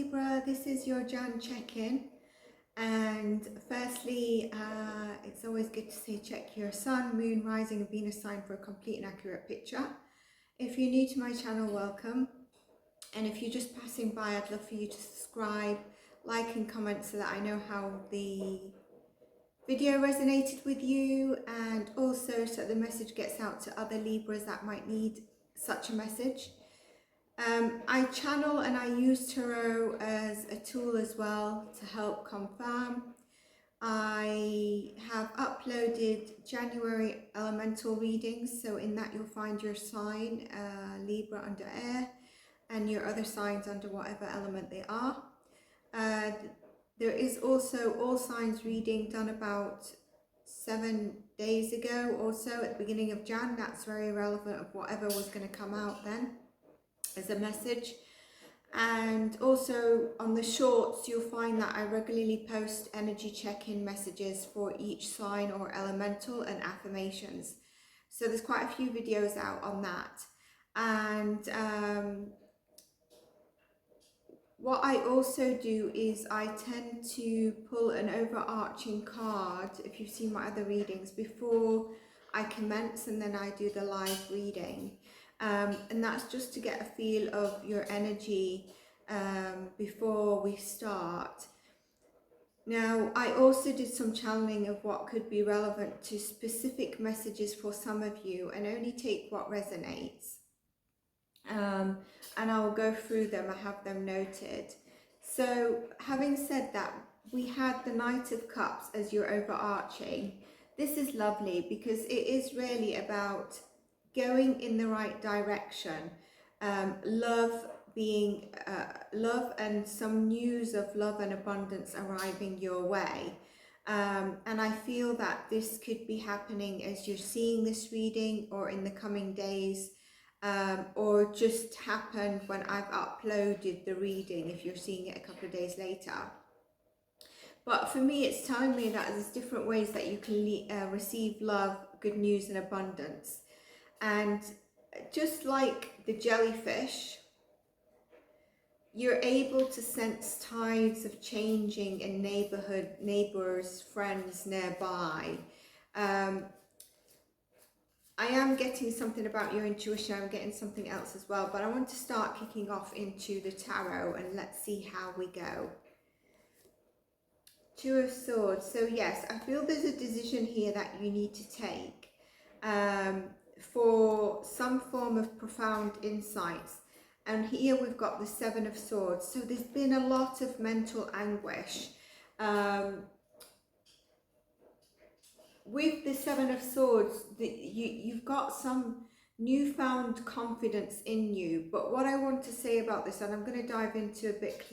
Libra, this is your Jan check-in, and firstly it's always good to say check your Sun, Moon, Rising and Venus sign for a complete and accurate picture. If you're new to my channel, welcome, and if you're just passing by, I'd love for you to subscribe, like and comment so that I know how the video resonated with you, and also so that the message gets out to other Libras that might need such a message. I channel and I use tarot as a tool as well to help confirm. I have uploaded January elemental readings, so in that you'll find your sign, Libra under air, and your other signs under whatever element they are. There is also all signs reading done about 7 days ago or so at the beginning of Jan. That's very relevant of whatever was going to come out then as a message. And also on the shorts you'll find that I regularly post energy check-in messages for each sign or elemental and affirmations, so there's quite a few videos out on that. And what I also do is I tend to pull an overarching card, if you've seen my other readings, before I commence, and then I do the live reading. And that's just to get a feel of your energy before we start. Now, I also did some channeling of what could be relevant to specific messages for some of you, and only take what resonates. And I'll go through them, I have them noted. So having said that, we had the Knight of Cups as your overarching. This is lovely because it is really about going in the right direction, love being love, and some news of love and abundance arriving your way. And I feel that this could be happening as you're seeing this reading, or in the coming days, or just happened when I've uploaded the reading if you're seeing it a couple of days later. But for me, it's telling me that there's different ways that you can receive love, good news and abundance. And just like the jellyfish, you're able to sense tides of changing in neighbours, friends nearby. I am getting something about your intuition, I'm getting something else as well, but I want to start kicking off into the tarot and let's see how we go. Two of Swords. So yes, I feel there's a decision here that you need to take for some form of profound insights. And here we've got the Seven of Swords. So there's been a lot of mental anguish. With the Seven of Swords, you've got some newfound confidence in you. But what I want to say about this, and I'm going to dive into a bit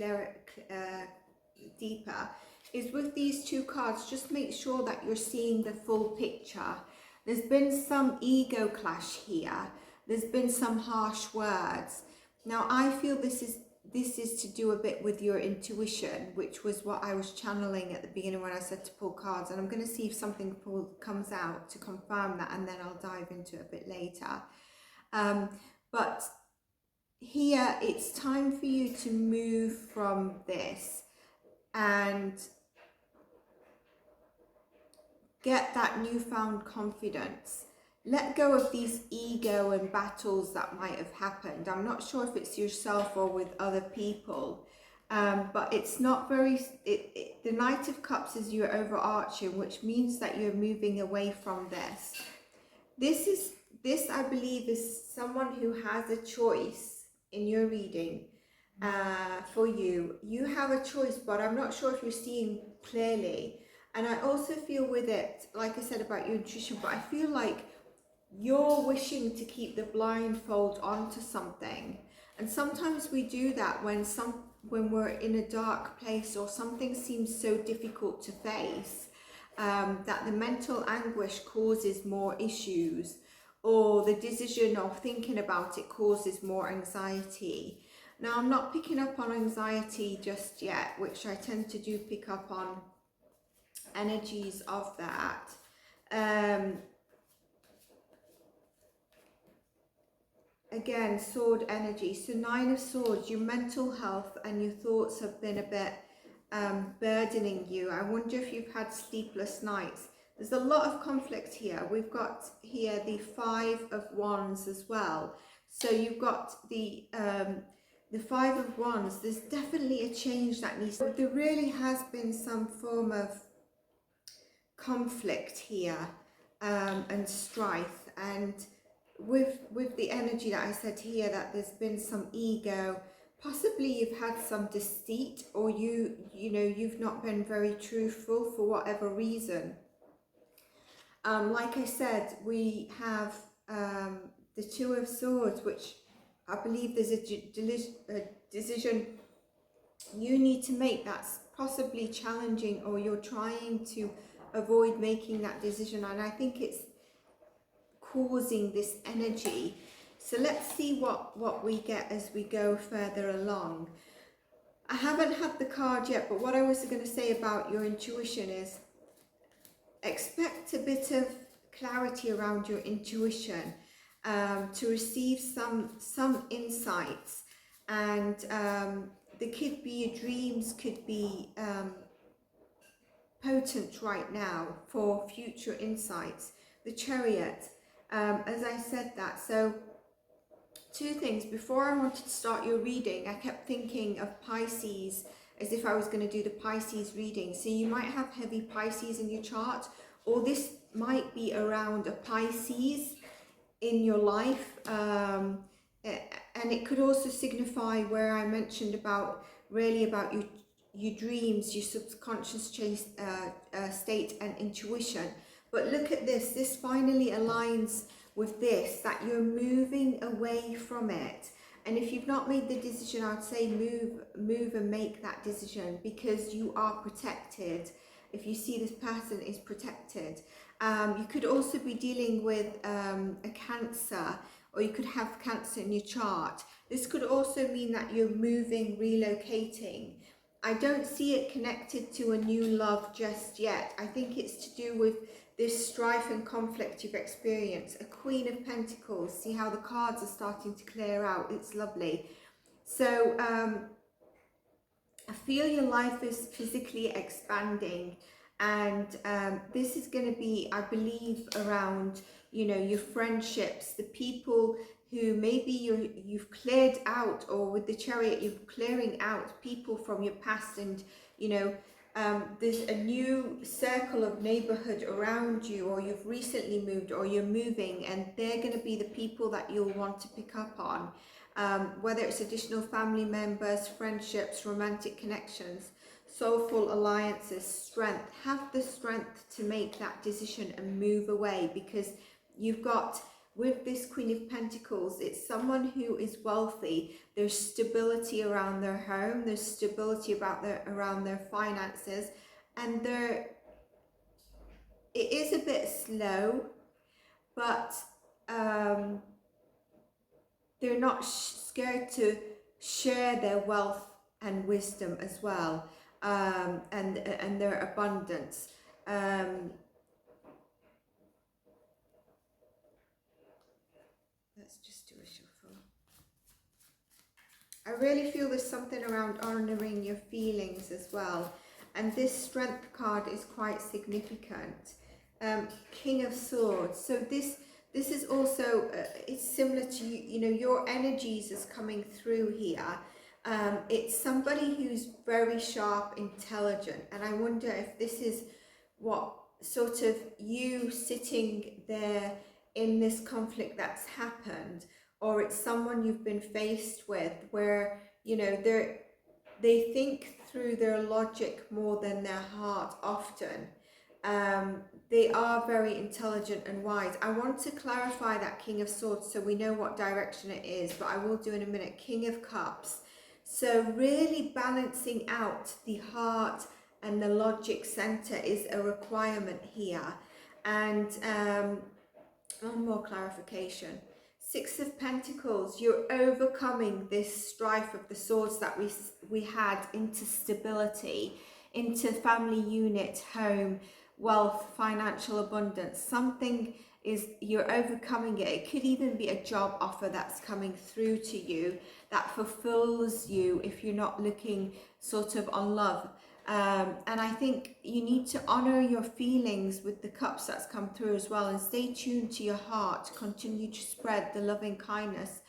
deeper, is with these two cards, just make sure that you're seeing the full picture. There's been some ego clash here. There's been some harsh words. Now, I feel this is to do a bit with your intuition, which was what I was channeling at the beginning when I said to pull cards. And I'm going to see if something comes out to confirm that, and then I'll dive into it a bit later. But here, it's time for you to move from this and get that newfound confidence. Let go of these ego and battles that might have happened. I'm not sure if it's yourself or with other people, but it's not very... the Knight of Cups is your overarching, which means that you're moving away from this. This, I believe, is someone who has a choice in your reading for you. You have a choice, but I'm not sure if you're seeing clearly. And I also feel with it, like I said about your intuition, but I feel like you're wishing to keep the blindfold onto something. And sometimes we do that when we're in a dark place, or something seems so difficult to face, that the mental anguish causes more issues, or the decision of thinking about it causes more anxiety. Now, I'm not picking up on anxiety just yet, which I tend to do pick up on energies of that. again, sword energy. So 9 of Swords, your mental health and your thoughts have been a bit burdening you. I wonder if you've had sleepless nights. There's a lot of conflict here. We've got here the 5 of Wands as well. So you've got the 5 of Wands. There's definitely a change that needs. There really has been some form of conflict here and strife, and with the energy that I said here, that there's been some ego. Possibly you've had some deceit, or you've not been very truthful for whatever reason. Like I said, we have the 2 of Swords, which I believe there's a decision you need to make that's possibly challenging, or you're trying to avoid making that decision, and I think it's causing this energy. So let's see what we get as we go further along. I haven't had the card yet, but what I was going to say about your intuition is expect a bit of clarity around your intuition, to receive some insights, and there could be your dreams could be potent right now for future insights. The Chariot, as I said that. So 2 things. Before I wanted to start your reading, I kept thinking of Pisces as if I was going to do the Pisces reading. So you might have heavy Pisces in your chart, or this might be around a Pisces in your life, and it could also signify where I mentioned about your dreams, your subconscious state and intuition. But look at this finally aligns with this, that you're moving away from it. And if you've not made the decision, I'd say move and make that decision, because you are protected. If you see this person is protected. You could also be dealing with a Cancer, or you could have Cancer in your chart. This could also mean that you're moving, relocating. I don't see it connected to a new love just yet. I think it's to do with this strife and conflict you've experienced. A Queen of Pentacles. See how the cards are starting to clear out. It's lovely. So I feel your life is physically expanding, and this is going to be, I believe, around your friendships, the people who maybe you've cleared out, or with the Chariot you're clearing out people from your past, and there's a new circle of neighborhood around you, or you've recently moved, or you're moving, and they're going to be the people that you'll want to pick up on, whether it's additional family members, friendships, romantic connections, soulful alliances, strength. Have the strength to make that decision and move away, because you've got, with this Queen of Pentacles, it's someone who is wealthy. There's stability around their home, there's stability around their finances, and it is a bit slow, but they're not scared to share their wealth and wisdom as well, and their abundance. Let's just do a shuffle. I really feel there's something around honouring your feelings as well. And this Strength card is quite significant. King of Swords. So this is also, it's similar to, your energies is coming through here. It's somebody who's very sharp, intelligent. And I wonder if this is what sort of you sitting there in this conflict that's happened, or it's someone you've been faced with where they think through their logic more than their heart often. They are very intelligent and wise. I want to clarify that King of Swords so we know what direction it is, but I will do in a minute. King of Cups. So really balancing out the heart and the logic center is a requirement here. And one more clarification. Six of Pentacles, you're overcoming this strife of the swords that we had into stability, into family unit, home, wealth, financial abundance. Something is you're overcoming it. It could even be a job offer that's coming through to you that fulfills you if you're not looking sort of on love. And I think you need to honor your feelings with the cups that's come through as well, and stay tuned to your heart. Continue to spread the loving kindness,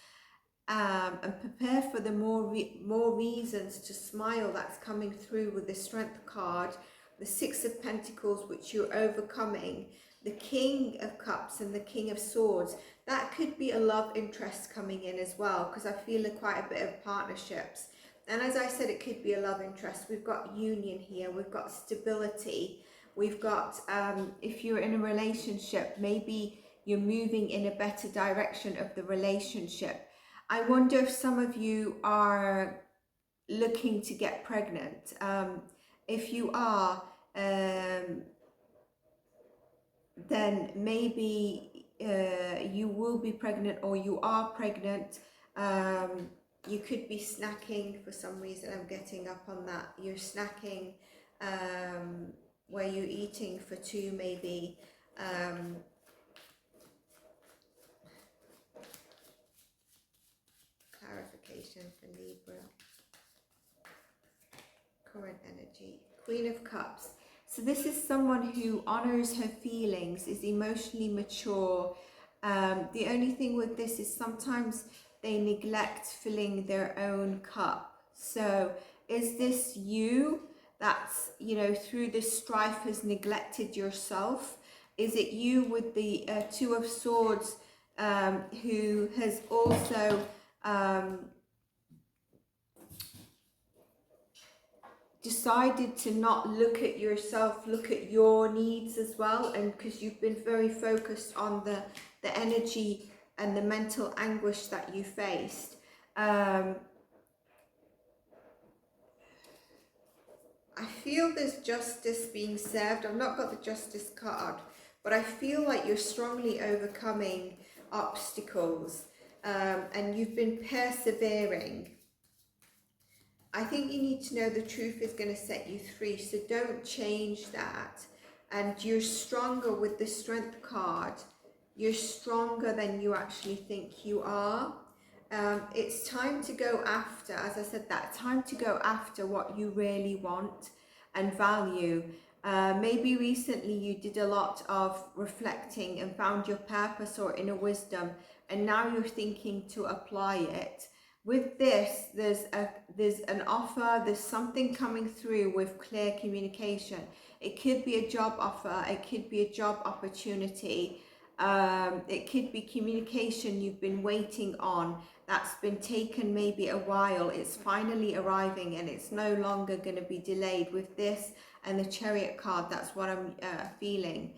and prepare for the more reasons to smile that's coming through with the Strength card, the Six of Pentacles, which you're overcoming, the King of Cups and the King of Swords. That could be a love interest coming in as well, because I feel quite a bit of partnerships. And as I said, it could be a love interest. We've got union here, we've got stability, we've got, if you're in a relationship, maybe you're moving in a better direction of the relationship. I wonder if some of you are looking to get pregnant. If you are, then maybe you will be pregnant, or you are pregnant. You could be snacking for some reason. I'm getting up on that. You're snacking, where you're eating for two maybe. Clarification for Libra. Current energy. Queen of Cups. So this is someone who honors her feelings, is emotionally mature. The only thing with this is sometimes they neglect filling their own cup. So is this you that's, you know, through this strife has neglected yourself? Is it you with the Two of Swords, who has also decided to not look at yourself, look at your needs as well, and because you've been very focused on the energy and the mental anguish that you faced. I feel there's justice being served. I've not got the Justice card, but I feel like you're strongly overcoming obstacles, and you've been persevering. I think you need to know the truth is going to set you free, so don't change that. And you're stronger with the Strength card. You're stronger than you actually think you are. It's time to go after, as I said, that time to go after what you really want and value. Maybe recently you did a lot of reflecting and found your purpose or inner wisdom, and now you're thinking to apply it. With this, there's an offer, there's something coming through with clear communication. It could be a job offer, it could be a job opportunity, it could be communication you've been waiting on that's been taken maybe a while. It's finally arriving and it's no longer going to be delayed. With this and the Chariot card, that's what I'm feeling.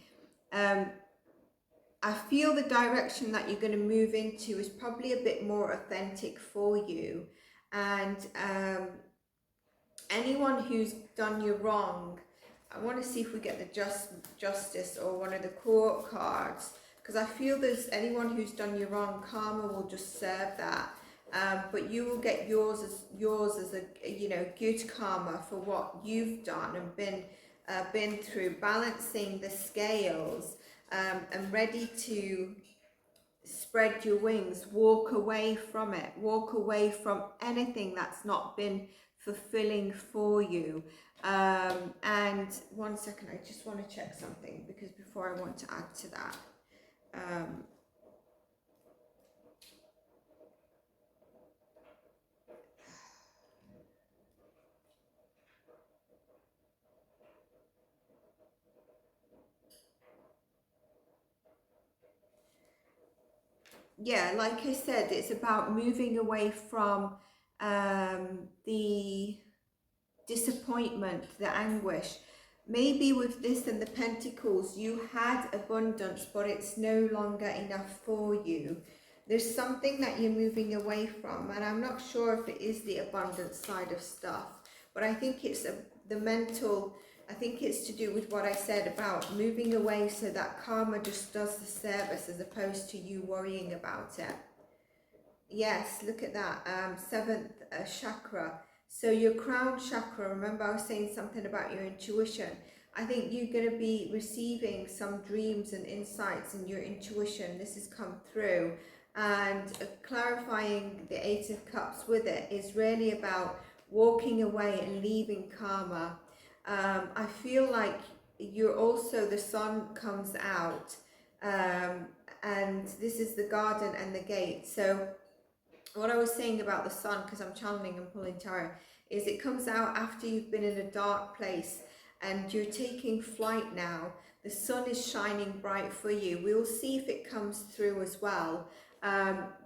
I feel the direction that you're going to move into is probably a bit more authentic for you. And anyone who's done you wrong, I want to see if we get the Justice or one of the Court cards, because I feel there's anyone who's done you wrong, karma will just serve that. But you will get yours as a, you know, good karma for what you've done and been through, balancing the scales. And ready to spread your wings, walk away from it, walk away from anything that's not been fulfilling for you. And one second, I just want to check something, because before I want to add to that. Yeah, like I said, it's about moving away from the disappointment, the anguish. Maybe with this and the Pentacles, you had abundance, but it's no longer enough for you. There's something that you're moving away from, and I'm not sure if it is the abundance side of stuff, but I think it's the mental. I think it's to do with what I said about moving away so that karma just does the service as opposed to you worrying about it. Yes, look at that, 7th chakra. So your crown chakra, remember I was saying something about your intuition. I think you're going to be receiving some dreams and insights, and your intuition, this has come through. And clarifying the Eight of Cups with it is really about walking away and leaving karma. I feel like you're also, the sun comes out, and this is the garden and the gate. So what I was saying about the sun, because I'm channeling and pulling tarot, is it comes out after you've been in a dark place and you're taking flight now. The sun is shining bright for you. We'll see if it comes through as well.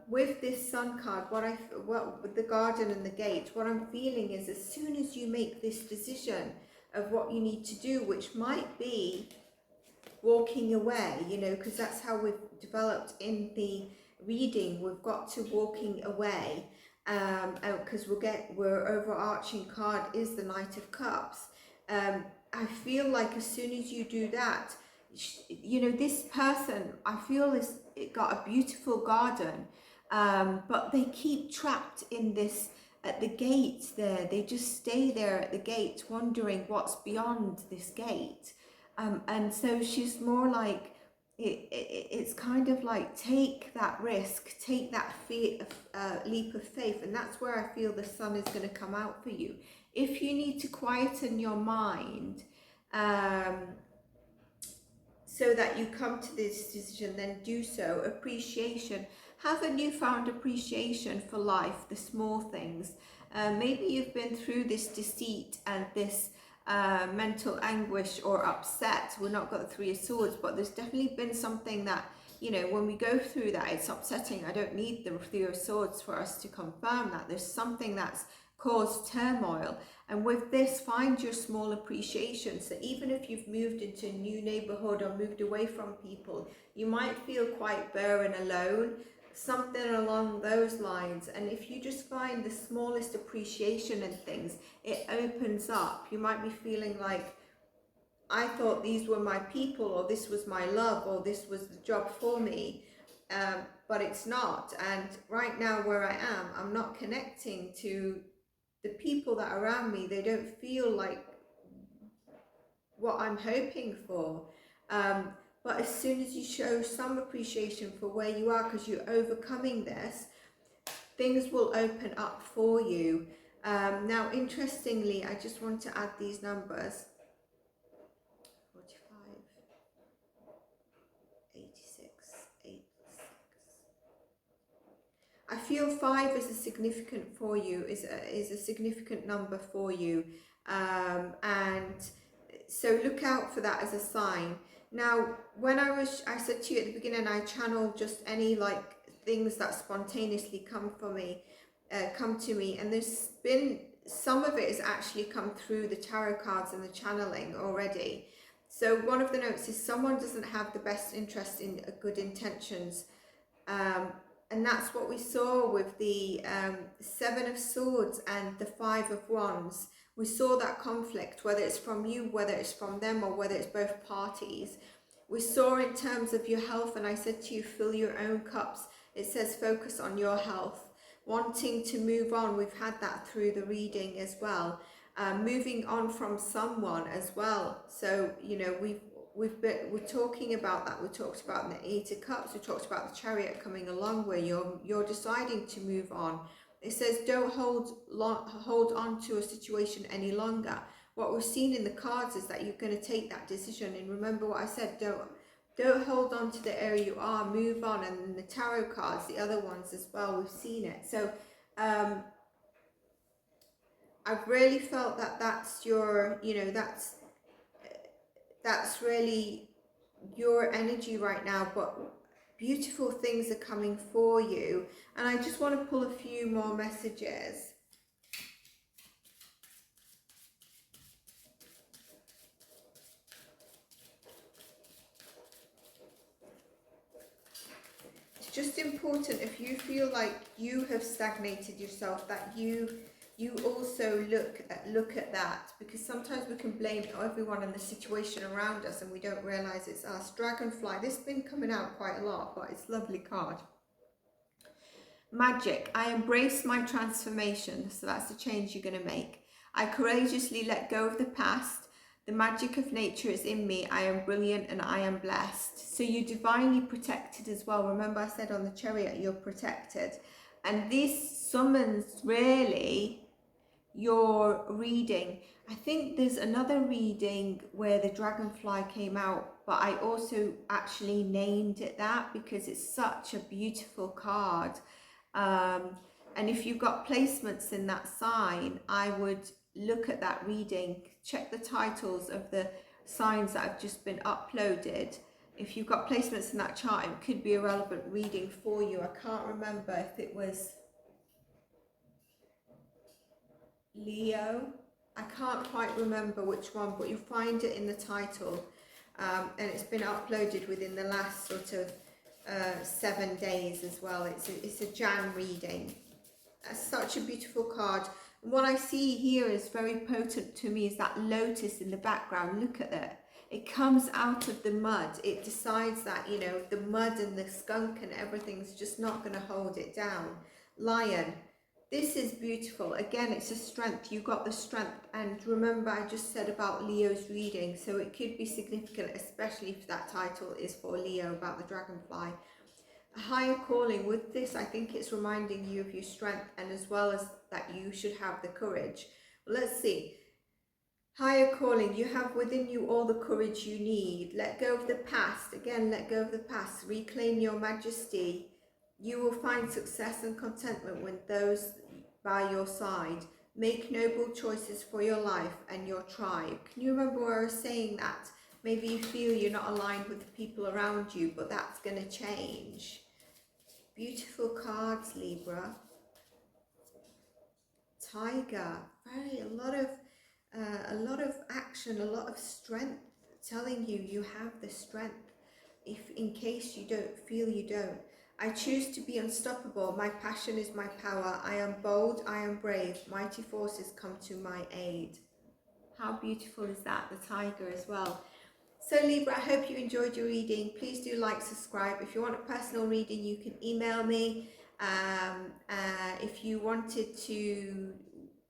With this sun card, with the garden and the gate, what I'm feeling is as soon as you make this decision of what you need to do, which might be walking away, you know, because that's how we've developed in the reading. We've got to walking away, because we're overarching card is the Knight of Cups. I feel like as soon as you do that, you know, this person, I feel it got a beautiful garden, but they keep trapped in this at the gate there. They just stay there at the gate wondering what's beyond this gate. And so she's more like, it's kind of like, take that risk, take that leap of faith. And that's where I feel the sun is going to come out for you. If you need to quieten your mind, so that you come to this decision, then do so. Appreciation. Have a newfound appreciation for life, the small things. Maybe you've been through this deceit and this mental anguish or upset. We're not got the Three of Swords, but there's definitely been something that, you know, when we go through that, it's upsetting. I don't need the Three of Swords for us to confirm that. There's something that's caused turmoil. And with this, find your small appreciation. So even if you've moved into a new neighborhood or moved away from people, you might feel quite bare and alone, something along those lines. And if you just find the smallest appreciation in things, it opens up. You might be feeling like, I thought these were my people, or this was my love, or this was the job for me, but it's not. And right now where I am, I'm not connecting to the people that are around me. They don't feel like what I'm hoping for. But as soon as you show some appreciation for where you are, because you're overcoming this, things will open up for you. Now, interestingly, I just want to add these numbers. 45, 86, 86. I feel 5 is a significant for you, is a significant number for you. And so look out for that as a sign. Now, when I said to you at the beginning, I channel just any like things that spontaneously come to me, and there's been some of it has actually come through the tarot cards and the channeling already. So one of the notes is someone doesn't have the best interest in good intentions, and that's what we saw with the Seven of Swords and the Five of Wands. We saw that conflict, whether it's from you, whether it's from them, or whether it's both parties. We saw in terms of your health, and I said to you, fill your own cups. It says focus on your health. Wanting to move on, we've had that through the reading as well. Moving on from someone as well. So, you know, we're talking about that. We talked about the Eight of Cups. We talked about the Chariot coming along, where you're deciding to move on. It says don't hold on to a situation any longer. What we've seen in the cards is that you're going to take that decision. And remember what I said, don't hold on to the area you are, move on. And then the tarot cards, the other ones as well, we've seen it. So I've really felt that that's your, you know, that's really your energy right now. But beautiful things are coming for you. And I just want to pull a few more messages. It's just important, if you feel like you have stagnated yourself, that you also look at that, because sometimes we can blame everyone in the situation around us and we don't realize it's us. Dragonfly, this has been coming out quite a lot, but it's a lovely card. Magic, I embrace my transformation. So that's the change you're going to make. I courageously let go of the past. The magic of nature is in me. I am brilliant and I am blessed. So you're divinely protected as well. Remember I said on the chariot, you're protected. And this summons really your reading. I think there's another reading where the dragonfly came out, but I also actually named it that because it's such a beautiful card. And if you've got placements in that sign, I would look at that reading, check the titles of the signs that have just been uploaded. If you've got placements in that chart, it could be a relevant reading for you. I can't remember if it was Leo. I can't quite remember which one, but you'll find it in the title. And it's been uploaded within the last sort of 7 days as well. It's a Jan reading. That's such a beautiful card. And what I see here is very potent to me is that lotus in the background. Look at that. It comes out of the mud. It decides that, you know, the mud and the skunk and everything's just not going to hold it down. Lion. This is beautiful. Again, it's a strength. You got the strength. And remember, I just said about Leo's reading. So it could be significant, especially if that title is for Leo about the dragonfly. A higher calling. With this, I think it's reminding you of your strength and as well as that you should have the courage. Let's see. Higher calling. You have within you all the courage you need. Let go of the past. Again, let go of the past. Reclaim your majesty. You will find success and contentment with those by your side. Make noble choices for your life and your tribe. Can you remember where I was saying that? Maybe you feel you're not aligned with the people around you, but that's going to change. Beautiful cards, Libra. Tiger. A lot of action, a lot of strength, telling you you have the strength. If in case you don't feel you don't. I choose to be unstoppable. My passion is my power. I am bold. I am brave. Mighty forces come to my aid. How beautiful is that? The tiger as well. So Libra, I hope you enjoyed your reading. Please do like, subscribe. If you want a personal reading, you can email me. If you wanted to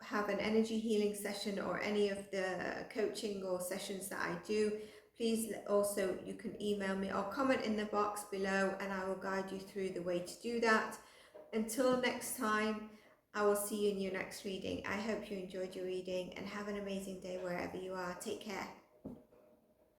have an energy healing session or any of the coaching or sessions that I do, please also, you can email me or comment in the box below and I will guide you through the way to do that. Until next time, I will see you in your next reading. I hope you enjoyed your reading and have an amazing day wherever you are. Take care.